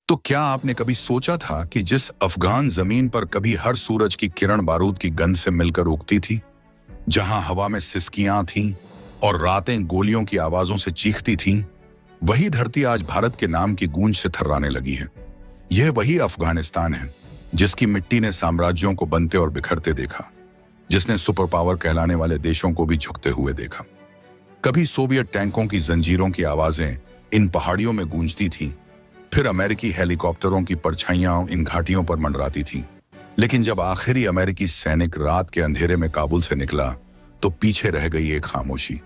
तो क्या आपने कभी सोचा था कि जिस अफगान जमीन पर कभी हर सूरज की किरण बारूद की गंध से मिलकर उगती थी, जहां हवा में सिसकियां थीं और रातें गोलियों की आवाजों से चीखती थीं, वही धरती आज भारत के नाम की गूंज से थर्राने लगी है। यह वही अफगानिस्तान है जिसकी मिट्टी ने साम्राज्यों को बनते और बिखरते देखा, जिसने सुपर पावर कहलाने वाले देशों को भी झुकते हुए देखा। कभी सोवियत टैंकों की जंजीरों की आवाजें इन पहाड़ियों में गूंजती थीं, फिर अमेरिकी हेलीकॉप्टरों की परछाइयां इन घाटियों पर मंडराती थीं। लेकिन जब आखिरी अमेरिकी सैनिक रात के अंधेरे में काबुल से निकला, तो पीछे रह गई एक खामोशी,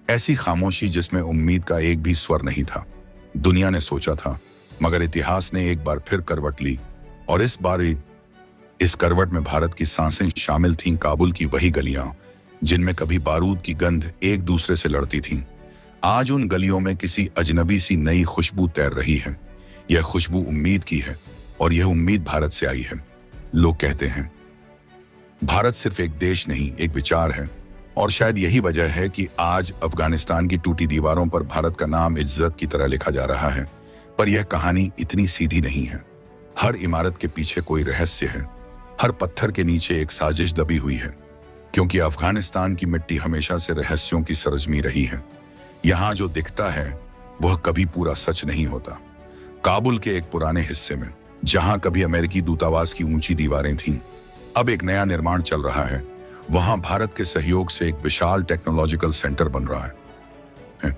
ऐसी खामोशी जिसमें उम्मीद का एक भी स्वर नहीं था। दुनिया ने सोचा था, मगर इतिहास ने एक बार फिर करवट ली, और इस बार इस करवट में भारत की सांसें शामिल थीं। काबुल की वही गलियां जिनमें कभी बारूद की गंध एक दूसरे से लड़ती थीं, आज उन गलियों में किसी अजनबी सी नई खुशबू तैर रही है। यह खुशबू उम्मीद की है, और यह उम्मीद भारत से आई है। लोग कहते हैं भारत सिर्फ एक देश नहीं, एक विचार है, और शायद यही वजह है कि आज अफगानिस्तान की टूटी दीवारों पर भारत का नाम इज्जत की तरह लिखा जा रहा है। पर यह कहानी इतनी सीधी नहीं है। हर इमारत के पीछे कोई रहस्य है, हर पत्थर के नीचे एक साजिश दबी हुई है, क्योंकि अफगानिस्तान की मिट्टी हमेशा से रहस्यों की सरजमी रही है। यहां जो दिखता है वह कभी पूरा सच नहीं होता। काबुल के एक पुराने हिस्से में, जहां कभी अमेरिकी दूतावास की ऊंची दीवारें थीं, अब एक नया निर्माण चल रहा है। वहां भारत के सहयोग से एक विशाल टेक्नोलॉजिकल सेंटर बन रहा है,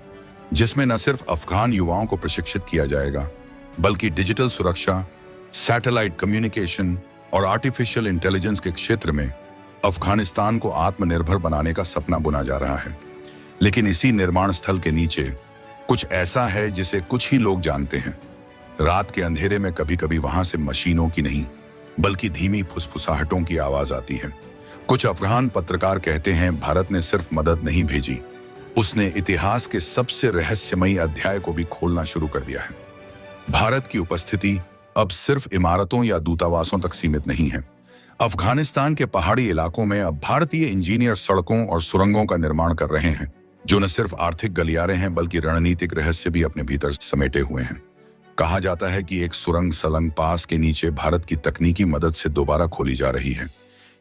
जिसमें न सिर्फ अफगान युवाओं को प्रशिक्षित किया जाएगा, बल्कि डिजिटल सुरक्षा, सैटेलाइट कम्युनिकेशन और आर्टिफिशियल इंटेलिजेंस के क्षेत्र में अफगानिस्तान को आत्मनिर्भर बनाने का सपना बुना जा रहा है। लेकिन इसी निर्माण स्थल के नीचे कुछ ऐसा है जिसे कुछ ही लोग जानते हैं। रात के अंधेरे में कभी कभी वहां से मशीनों की नहीं, बल्कि धीमी फुसफुसाहटों की आवाज आती है। कुछ अफगान पत्रकार कहते हैं भारत ने सिर्फ मदद नहीं भेजी, उसने इतिहास के सबसे रहस्यमयी अध्याय को भी खोलना शुरू कर दिया है। भारत की उपस्थिति अब सिर्फ इमारतों या दूतावासों तक सीमित नहीं है। अफगानिस्तान के पहाड़ी इलाकों में अब भारतीय इंजीनियर सड़कों और सुरंगों का निर्माण कर रहे हैं, जो न सिर्फ आर्थिक गलियारे हैं बल्कि रणनीतिक रहस्य भी अपने भीतर समेटे हुए हैं। कहा जाता है कि एक सुरंग सलंग पास के नीचे भारत की तकनीकी मदद से दोबारा खोली जा रही है।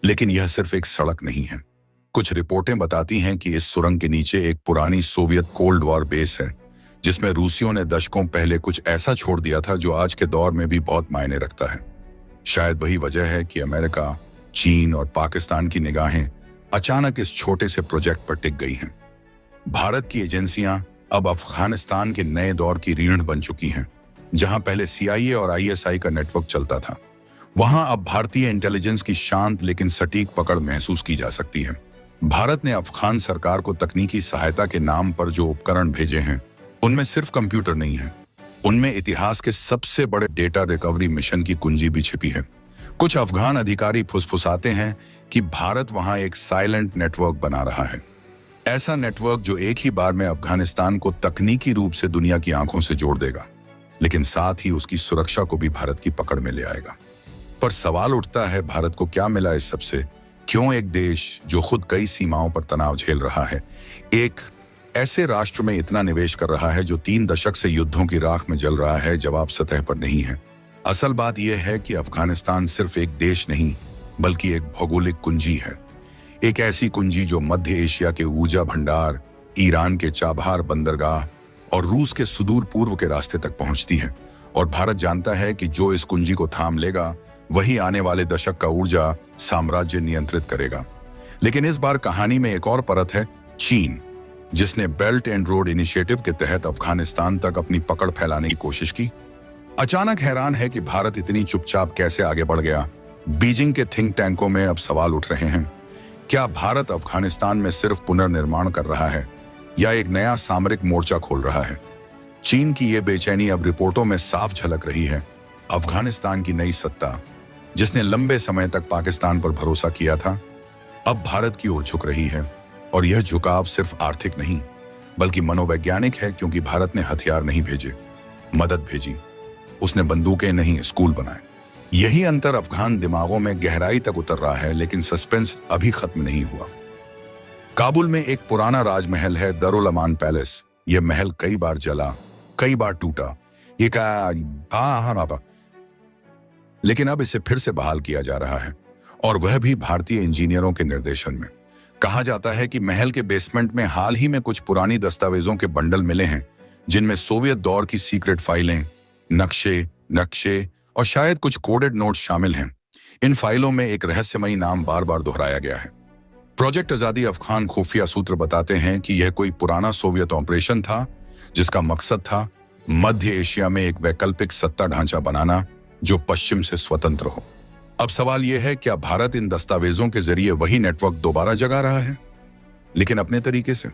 लेकिन यह सिर्फ एक सड़क नहीं है। कुछ रिपोर्टें बताती हैं कि इस सुरंग के नीचे एक पुरानी सोवियत कोल्ड वॉर बेस है, जिसमें रूसियों ने दशकों पहले कुछ ऐसा छोड़ दिया था जो आज के दौर में भी बहुत मायने रखता है। शायद वही वजह है कि अमेरिका, चीन और पाकिस्तान की निगाहें अचानक इस छोटे से प्रोजेक्ट पर टिक गई हैं। भारत की एजेंसियां अब अफगानिस्तान के नए दौर की रीढ़ बन चुकी हैं। जहां पहले CIA और ISI का नेटवर्क चलता था, वहां अब भारतीय इंटेलिजेंस की शांत लेकिन सटीक पकड़ महसूस की जा सकती है। भारत ने अफगान सरकार को तकनीकी सहायता के नाम पर जो उपकरण भेजे हैं, उनमें सिर्फ कंप्यूटर नहीं है, उनमें इतिहास के सबसे बड़े डेटा रिकवरी मिशन की कुंजी भी छिपी है। कुछ अफगान अधिकारी फुसफुसाते हैं कि भारत वहां एक साइलेंट नेटवर्क बना रहा है, ऐसा नेटवर्क जो एक ही बार में अफगानिस्तान को तकनीकी रूप से दुनिया की आंखों से जोड़ देगा, लेकिन साथ ही उसकी सुरक्षा को भी भारत की पकड़ में ले आएगा। पर सवाल उठता है, भारत को क्या मिला इस सबसे? क्यों एक देश जो खुद कई सीमाओं पर तनाव झेल रहा है, एक ऐसे राष्ट्र में इतना निवेश कर रहा है जो 3 दशक से युद्धों की राख में जल रहा है? जवाब सतह पर नहीं है। असल बात यह है कि अफगानिस्तान सिर्फ एक देश नहीं, बल्कि एक भौगोलिक कुंजी है। एक ऐसी कुंजी जो मध्य एशिया के ऊर्जा भंडार, ईरान के चाबहार बंदरगाह और रूस के सुदूर पूर्व के रास्ते तक पहुंचती है। और भारत जानता है कि जो इस कुंजी को थाम लेगा, वही आने वाले दशक का ऊर्जा साम्राज्य नियंत्रित करेगा। लेकिन इस बार कहानी में एक और परत है, चीन, जिसने बेल्ट एंड रोड इनिशिएटिव के तहत अफगानिस्तान तक अपनी पकड़ फैलाने की कोशिश की। अचानक हैरान है कि भारत इतनी चुपचाप कैसे आगे बढ़ गया। बीजिंग के थिंक टैंकों में अब सवाल उठ रहे हैं, क्या भारत अफगानिस्तान में सिर्फ पुनर्निर्माण कर रहा है या एक नया सामरिक मोर्चा खोल रहा है? चीन की यह बेचैनी अब रिपोर्टों में साफ झलक रही है। अफगानिस्तान की नई सत्ता, जिसने लंबे समय तक पाकिस्तान पर भरोसा किया था, अब भारत की ओर झुक रही है। और यह झुकाव सिर्फ आर्थिक नहीं, बल्कि मनोवैज्ञानिक है, क्योंकि भारत ने हथियार नहीं भेजे, मदद भेजी। उसने बंदूकें नहीं, स्कूल बनाए। यही अंतर अफगान दिमागों में गहराई तक उतर रहा है। लेकिन सस्पेंस अभी खत्म नहीं हुआ। काबुल में एक पुराना राजमहल है, दारुल अमान पैलेस। यह महल कई बार जला, कई बार टूटा। ये क्या लेकिन अब इसे फिर से बहाल किया जा रहा है, और वह भी भारतीय इंजीनियरों के निर्देशन में। कहा जाता है कि महल के बेसमेंट में हाल ही में कुछ पुरानी दस्तावेजों के बंडल मिले हैं, जिनमें सोवियत दौर की सीक्रेट फाइलें, नक्शे और शायद कुछ कोडेड नोट्स शामिल हैं। इन फाइलों में एक रहस्यमयी नाम बार बार दोहराया गया है। प्रोजेक्ट आजादी अफगान खुफिया सूत्र बताते हैं कि यह कोई पुराना सोवियत ऑपरेशन था, जिसका मकसद था मध्य एशिया में एक वैकल्पिक सत्ता ढांचा बनाना जो पश्चिम से स्वतंत्र हो। अब सवाल यह है, क्या भारत इन दस्तावेजों के जरिए वही नेटवर्क दोबारा जगा रहा है, लेकिन अपने तरीके से?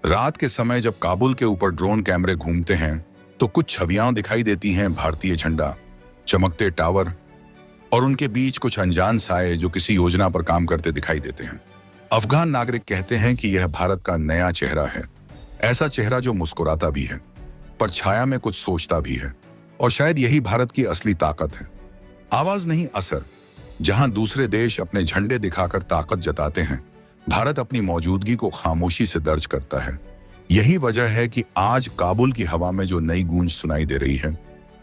रात के समय जब काबुल के ऊपर ड्रोन कैमरे घूमते हैं तो कुछ छवियां दिखाई देती हैं, भारतीय झंडा, चमकते टावर और उनके बीच कुछ अनजान साए जो किसी योजना पर काम करते दिखाई देते हैं। अफगान नागरिक कहते हैं कि यह भारत का नया चेहरा है, ऐसा चेहरा जो मुस्कुराता भी है, पर छाया में कुछ सोचता भी है, और शायद यही भारत की असली ताकत है। आवाज नहीं, असर। जहां दूसरे देश अपने झंडे दिखाकर ताकत जताते हैं, भारत अपनी मौजूदगी को खामोशी से दर्ज करता है। यही वजह है कि आज काबुल की हवा में जो नई गूंज सुनाई दे रही है,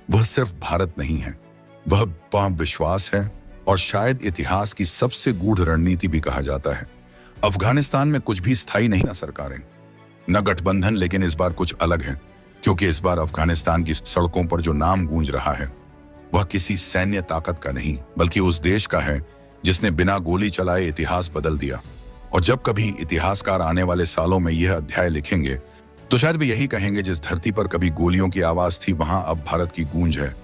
वह सिर्फ भारत नहीं है, वह विश्वास है, और शायद इतिहास की सबसे गूढ़ रणनीति भी कहा जाता है। अफगानिस्तान में कुछ भी स्थायी नहीं, न सरकारें न गठबंधन, लेकिन इस बार कुछ अलग है, क्योंकि इस बार अफगानिस्तान की सड़कों पर जो नाम गूंज रहा है वह किसी सैन्य ताकत का नहीं, बल्कि उस देश का है जिसने बिना गोली चलाए इतिहास बदल दिया। और जब कभी इतिहासकार आने वाले सालों में यह अध्याय लिखेंगे तो शायद वे यही कहेंगे, जिस धरती पर कभी गोलियों की आवाज थी, वहां अब भारत की गूंज है।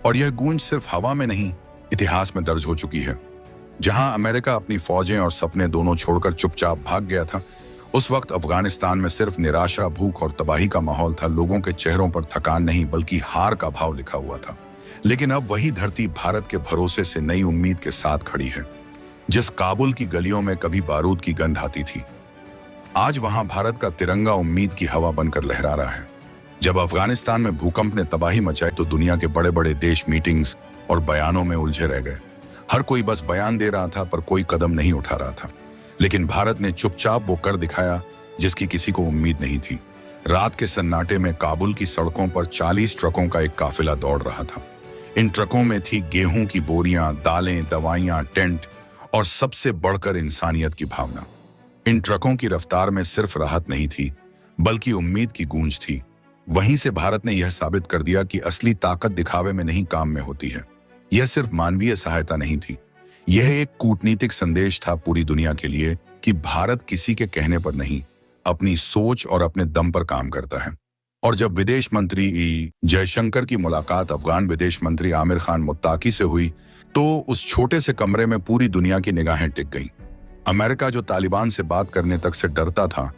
और यह गूंज सिर्फ हवा में नहीं, इतिहास में दर्ज हो चुकी है। जहां अमेरिका अपनी फौजें और सपने दोनों छोड़कर चुपचाप भाग गया था, उस वक्त अफगानिस्तान में सिर्फ निराशा, भूख और तबाही का माहौल था। लोगों के चेहरों पर थकान नहीं, बल्कि हार का भाव लिखा हुआ था। लेकिन अब वही धरती भारत के भरोसे से नई उम्मीद के साथ खड़ी है। जिस काबुल की गलियों में कभी बारूद की गंध आती थी, आज वहां भारत का तिरंगा उम्मीद की हवा बनकर लहरा रहा है। जब अफगानिस्तान में भूकंप ने तबाही मचाई तो दुनिया के बड़े बड़े देश मीटिंग्स और बयानों में उलझे रह गए। हर कोई बस बयान दे रहा था, पर कोई कदम नहीं उठा रहा था। लेकिन भारत ने चुपचाप वो कर दिखाया जिसकी किसी को उम्मीद नहीं थी। रात के सन्नाटे में काबुल की सड़कों पर 40 ट्रकों का एक काफिला दौड़ रहा था। इन ट्रकों में थी गेहूं की बोरियां, दालें, दवाइयां, टेंट और सबसे बढ़कर इंसानियत की भावना। इन ट्रकों की रफ्तार में सिर्फ राहत नहीं थी, बल्कि उम्मीद की गूंज थी। वहीं से भारत ने यह साबित कर दिया कि असली ताकत दिखावे में नहीं, काम में होती है। यह सिर्फ मानवीय सहायता नहीं थी, यह एक कूटनीतिक संदेश था पूरी दुनिया के लिए कि भारत किसी के कहने पर नहीं, अपनी सोच और अपने दम पर काम करता है। और जब विदेश मंत्री जयशंकर की मुलाकात अफगान विदेश मंत्री आमिर खान मुत्ताकी से हुई, तो उस छोटे से कमरे में पूरी दुनिया की निगाहें टिक गईं। अमेरिका, जो तालिबान से बात करने तक से डरता था,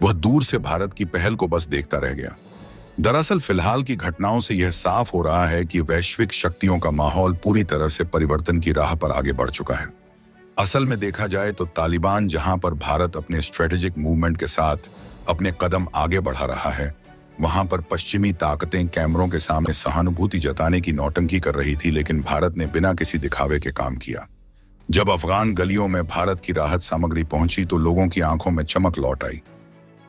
वह दूर से भारत की पहल को बस देखता रह गया। दरअसल फिलहाल की घटनाओं से यह साफ हो रहा है कि वैश्विक शक्तियों का माहौल पूरी तरह से परिवर्तन की राह पर आगे बढ़ चुका है। असल में देखा जाए तो तालिबान, जहां पर भारत अपने स्ट्रेटेजिक मूवमेंट के साथ अपने कदम आगे बढ़ा रहा है, वहां पर पश्चिमी ताकतें कैमरों के सामने सहानुभूति जताने की नौटंकी कर रही थी। लेकिन भारत ने बिना किसी दिखावे के काम किया। जब अफगान गलियों में भारत की राहत सामग्री पहुंची तो लोगों की आंखों में चमक लौट आई।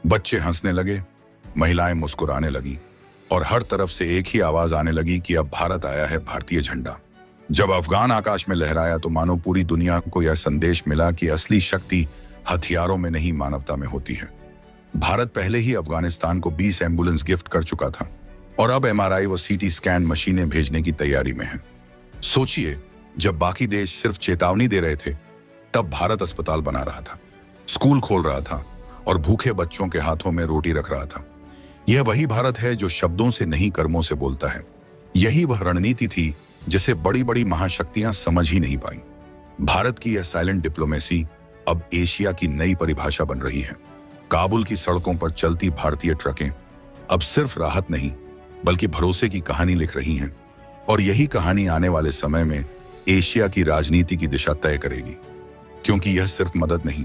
बच्चे हंसने लगे, महिलाएं मुस्कुराने लगी, और हर तरफ से एक ही आवाज आने लगी कि अब भारत आया है, भारतीय झंडा। जब अफगान आकाश में लहराया तो मानो पूरी दुनिया को यह संदेश मिला कि असली शक्ति हथियारों में नहीं, मानवता में होती है। भारत पहले ही अफगानिस्तान को 20 एम्बुलेंस गिफ्ट कर चुका था, और अब एमआरआई व सीटी स्कैन मशीनें भेजने की तैयारी में है। सोचिए, जब बाकी देश सिर्फ चेतावनी दे रहे थे, तब भारत अस्पताल बना रहा था, स्कूल खोल रहा था और भूखे बच्चों के हाथों में रोटी रख रहा था। यह वही भारत है जो शब्दों से नहीं, कर्मों से बोलता है। यही वह रणनीति थी जिसे बड़ी बड़ी महाशक्तियां समझ ही नहीं पाई। भारत की यह साइलेंट डिप्लोमेसी अब एशिया की नई परिभाषा बन रही है। काबुल की सड़कों पर चलती भारतीय ट्रकें अब सिर्फ राहत नहीं, बल्कि भरोसे की कहानी लिख रही हैं। और यही कहानी आने वाले समय में एशिया की राजनीति की दिशा तय करेगी, क्योंकि यह सिर्फ मदद नहीं,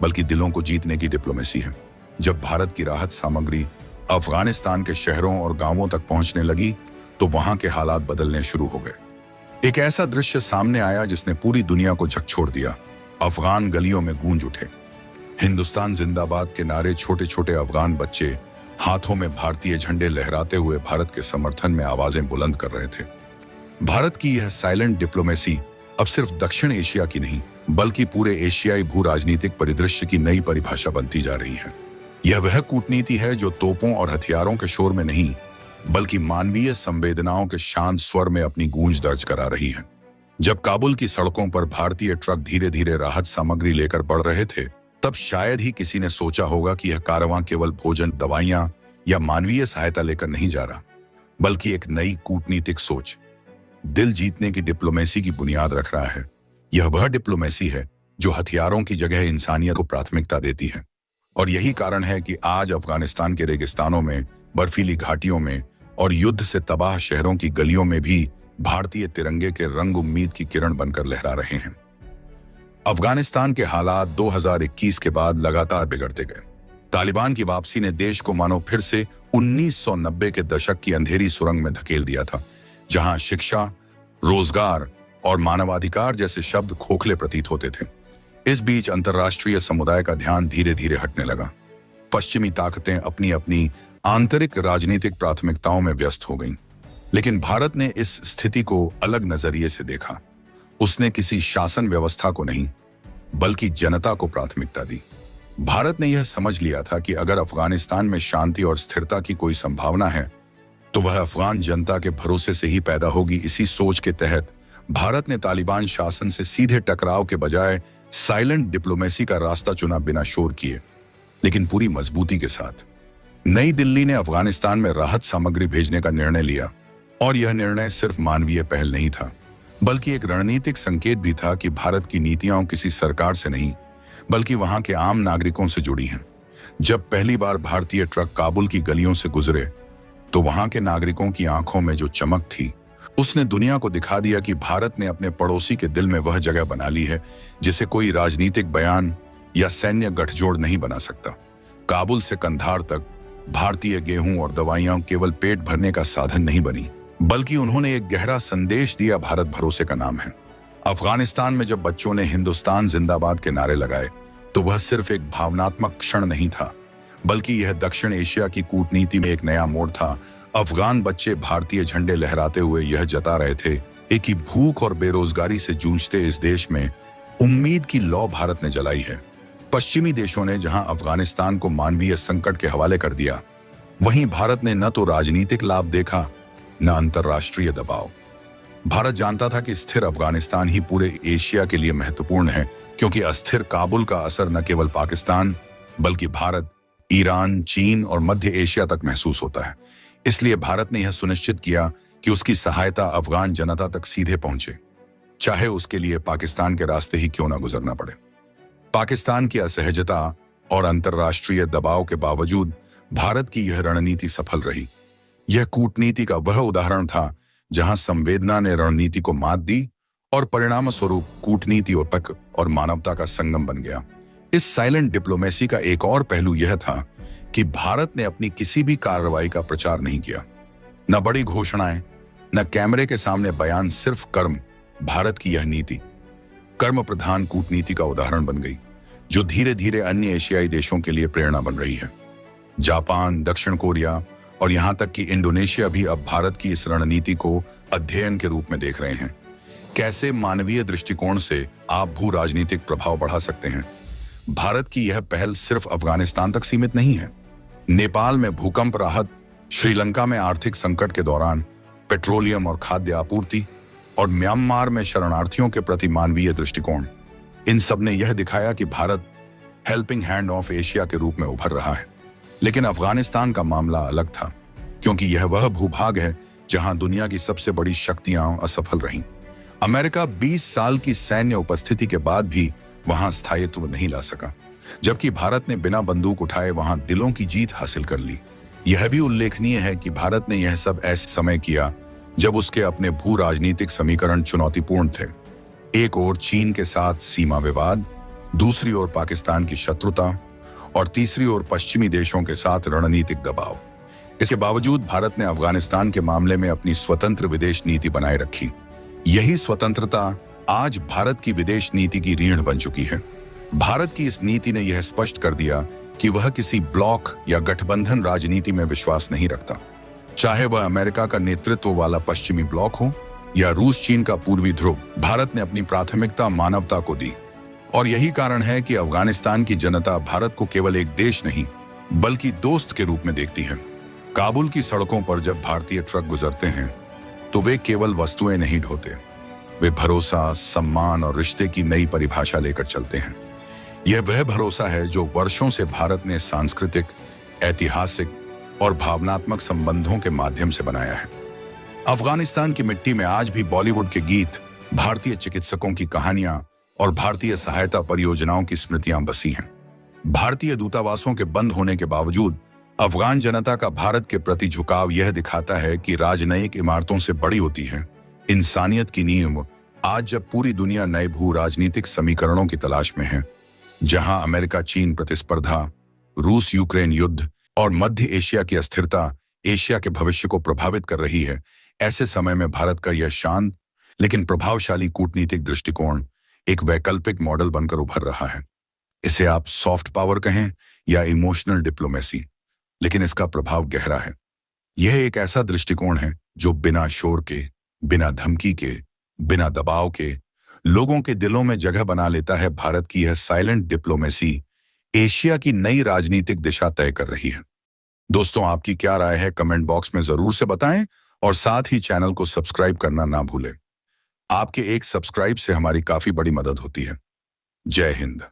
बल्कि दिलों को जीतने की डिप्लोमेसी है। जब भारत की राहत सामग्री अफगानिस्तान के शहरों और गांवों तक पहुंचने लगी तो वहां के हालात बदलने शुरू हो गए। एक ऐसा दृश्य सामने आया जिसने पूरी दुनिया को झकझोर दिया। अफगान गलियों में गूंज उठे हिंदुस्तान जिंदाबाद के नारे। छोटे छोटे अफगान बच्चे हाथों में भारतीय झंडे लहराते हुए भारत के समर्थन में आवाजें बुलंद कर रहे थे। भारत की यह साइलेंट डिप्लोमेसी अब सिर्फ दक्षिण एशिया की नहीं बल्कि पूरे एशियाई भू राजनीतिक परिदृश्य की नई परिभाषा बनती जा रही है। यह वह कूटनीति है जो तोपों और हथियारों के शोर में नहीं बल्कि मानवीय संवेदनाओं के शांत स्वर में अपनी गूंज दर्ज करा रही है। जब काबुल की सड़कों पर भारतीय ट्रक धीरे धीरे राहत सामग्री लेकर बढ़ रहे थे, तब शायद ही किसी ने सोचा होगा कि यह कारवां केवल भोजन, दवाइयां या मानवीय सहायता लेकर नहीं जा रहा, बल्कि एक नई कूटनीतिक सोच, दिल जीतने की डिप्लोमेसी की बुनियाद रख रहा है। यह वह डिप्लोमेसी है जो हथियारों की जगह इंसानियत को प्राथमिकता देती है। और यही कारण है कि आज अफगानिस्तान के रेगिस्तानों में, बर्फीली घाटियों में और युद्ध से तबाह शहरों की गलियों में भी भारतीय तिरंगे के रंग उम्मीद की किरण बनकर लहरा रहे हैं। अफगानिस्तान के हालात 2021 के बाद लगातार बिगड़ते गए। तालिबान की वापसी ने देश को मानो फिर से 1990 के दशक की अंधेरी सुरंग में धकेल दिया था, जहां शिक्षा, रोजगार और मानवाधिकार जैसे शब्द खोखले प्रतीत होते थे। इस बीच अंतर्राष्ट्रीय समुदाय का ध्यान धीरे धीरे हटने लगा। पश्चिमी ताकतें अपनी अपनी आंतरिक राजनीतिक प्राथमिकताओं में व्यस्त हो गईं। लेकिन भारत ने इस स्थिति को अलग नजरिए से देखा। उसने किसी शासन व्यवस्था को नहीं बल्कि जनता को प्राथमिकता दी। भारत ने यह समझ लिया था कि अगर अफगानिस्तान में शांति और स्थिरता की कोई संभावना है तो वह अफगान जनता के भरोसे से ही पैदा होगी। इसी सोच के तहत भारत ने तालिबान शासन से सीधे टकराव के बजाय साइलेंट डिप्लोमेसी का रास्ता चुना, बिना शोर किए लेकिन पूरी मजबूती के साथ। नई दिल्ली ने अफगानिस्तान में राहत सामग्री भेजने का निर्णय लिया और यह निर्णय सिर्फ मानवीय पहल नहीं था बल्कि एक रणनीतिक संकेत भी था कि भारत की नीतियां किसी सरकार से नहीं बल्कि वहां के आम नागरिकों से जुड़ी हैं। जब पहली बार भारतीय ट्रक काबुल की गलियों से गुजरे तो वहां के नागरिकों की आंखों में जो चमक थी, उसने दुनिया को दिखा दिया कि भारत ने अपने पड़ोसी के दिल में वह जगह बना ली है जिसे कोई राजनीतिक बयान या सैन्य गठजोड़ नहीं बना सकता। काबुल से कंधार तक भारतीय गेहूं और दवाइयां केवल पेट भरने का साधन नहीं बनी बल्कि उन्होंने एक गहरा संदेश दिया। भारत भरोसे का नाम है। अफगानिस्तान में जब बच्चों ने हिंदुस्तान जिंदाबाद के नारे लगाए तो वह सिर्फ एक भावनात्मक क्षण नहीं था बल्कि यह दक्षिण एशिया की कूटनीति में एक नया मोड़ था। अफगान बच्चे भारतीय झंडे लहराते हुए यह जता रहे थे कि भूख और बेरोजगारी से जूझते इस देश में उम्मीद की लौ भारत ने जलाई है। पश्चिमी देशों ने जहां अफगानिस्तान को मानवीय संकट के हवाले कर दिया, वहीं भारत ने न तो राजनीतिक लाभ देखा न अंतर्राष्ट्रीय दबाव। भारत जानता था कि स्थिर अफगानिस्तान ही पूरे एशिया के लिए महत्वपूर्ण है, क्योंकि अस्थिर काबुल का असर न केवल पाकिस्तान बल्कि भारत, ईरान, चीन और मध्य एशिया तक महसूस होता है। इसलिए भारत ने यह सुनिश्चित किया कि उसकी सहायता अफगान जनता तक सीधे पहुंचे, चाहे उसके लिए पाकिस्तान के रास्ते ही क्यों न गुजरना पड़े। पाकिस्तान की असहजता और अंतर्राष्ट्रीय दबाव के बावजूद भारत की यह रणनीति सफल रही। यह कूटनीति का वह उदाहरण था जहां संवेदना ने रणनीति को मात दी और परिणाम स्वरूप कूटनीति और मानवता का संगम बन गया। इस साइलेंट डिप्लोमेसी का एक और पहलू यह था कि भारत ने अपनी किसी भी कार्रवाई का प्रचार नहीं किया। न बड़ी घोषणाएं, न कैमरे के सामने बयान, सिर्फ कर्म। भारत की यह नीति कर्म प्रधान कूटनीति का उदाहरण बन गई, जो धीरे धीरे अन्य एशियाई देशों के लिए प्रेरणा बन रही है। जापान, दक्षिण कोरिया और यहां तक कि इंडोनेशिया भी अब भारत की इस रणनीति को अध्ययन के रूप में देख रहे हैं। कैसे मानवीय दृष्टिकोण से आप भू राजनीतिक प्रभाव बढ़ा सकते हैं। भारत की यह पहल सिर्फ अफगानिस्तान तक सीमित नहीं है। नेपाल में भूकंप राहत, श्रीलंका में आर्थिक संकट के दौरान पेट्रोलियम और खाद्य आपूर्ति और म्यांमार में शरणार्थियों के प्रति मानवीय दृष्टिकोण, इन सब ने यह दिखाया कि Bharat helping hand of Asia के रूप में उभर रहा है। लेकिन अफगानिस्तान का मामला अलग था, क्योंकि यह वह भूभाग है जहां दुनिया की सबसे बड़ी शक्तियां असफल रहीं। अमेरिका 20 साल की सैन्य उपस्थिति के बाद भी वहां स्थायित्व नहीं ला सका, जबकि भारत ने बिना बंदूक उठाए वहां दिलों की जीत हासिल कर ली। यह भी उल्लेखनीय है कि भारत ने यह सब ऐसे समय किया जब उसके अपने भू राजनीतिक समीकरण चुनौतीपूर्ण थे। एक ओर चीन के साथ सीमा विवाद, दूसरी ओर पाकिस्तान की शत्रुता और तीसरी ओर पश्चिमी देशों के साथ रणनीतिक दबाव। इसके बावजूद भारत ने अफगानिस्तान के मामले में अपनी स्वतंत्र विदेश नीति बनाए रखी। यही स्वतंत्रता आज भारत की विदेश नीति की रीढ़ बन चुकी है। भारत की इस नीति ने यह स्पष्ट कर दिया कि वह किसी ब्लॉक या गठबंधन राजनीति में विश्वास नहीं रखता, चाहे वह अमेरिका का नेतृत्व वाला पश्चिमी ब्लॉक हो या रूस चीन का पूर्वी ध्रुव, भारत ने अपनी प्राथमिकता मानवता को दी। और यही कारण है कि अफगानिस्तान की जनता भारत को केवल एक देश नहीं बल्कि दोस्त के रूप में देखती है। काबुल की सड़कों पर जब भारतीय ट्रक गुजरते हैं तो वे केवल वस्तुएं नहीं ढोते, वे भरोसा, सम्मान और रिश्ते की नई परिभाषा लेकर चलते हैं। यह वह भरोसा है जो वर्षों से भारत ने सांस्कृतिक, ऐतिहासिक और भावनात्मक संबंधों के माध्यम से बनाया है। अफगानिस्तान की मिट्टी में आज भी बॉलीवुड के गीत, भारतीय चिकित्सकों की कहानियां और भारतीय सहायता परियोजनाओं की स्मृतियां बसी हैं। भारतीय दूतावासों के बंद होने के बावजूद अफगान जनता का भारत के प्रति झुकाव यह दिखाता है कि राजनयिक इमारतों से बड़ी होती है इंसानियत की नींव। आज जब पूरी दुनिया नए भू राजनीतिक समीकरणों की तलाश में है, जहां अमेरिका चीन प्रतिस्पर्धा, रूस यूक्रेन युद्ध और मध्य एशिया की अस्थिरता एशिया के भविष्य को प्रभावित कर रही है, ऐसे समय में भारत का यह शांत लेकिन प्रभावशाली कूटनीतिक दृष्टिकोण एक वैकल्पिक मॉडल बनकर उभर रहा है। इसे आप सॉफ्ट पावर कहें या इमोशनल डिप्लोमेसी, लेकिन इसका प्रभाव गहरा है। यह एक ऐसा दृष्टिकोण है जो बिना शोर के, बिना धमकी के, बिना दबाव के लोगों के दिलों में जगह बना लेता है। भारत की यह साइलेंट डिप्लोमेसी एशिया की नई राजनीतिक दिशा तय कर रही है। दोस्तों, आपकी क्या राय है कमेंट बॉक्स में जरूर से बताएं और साथ ही चैनल को सब्सक्राइब करना ना भूलें। आपके एक सब्सक्राइब से हमारी काफी बड़ी मदद होती है। जय हिंद।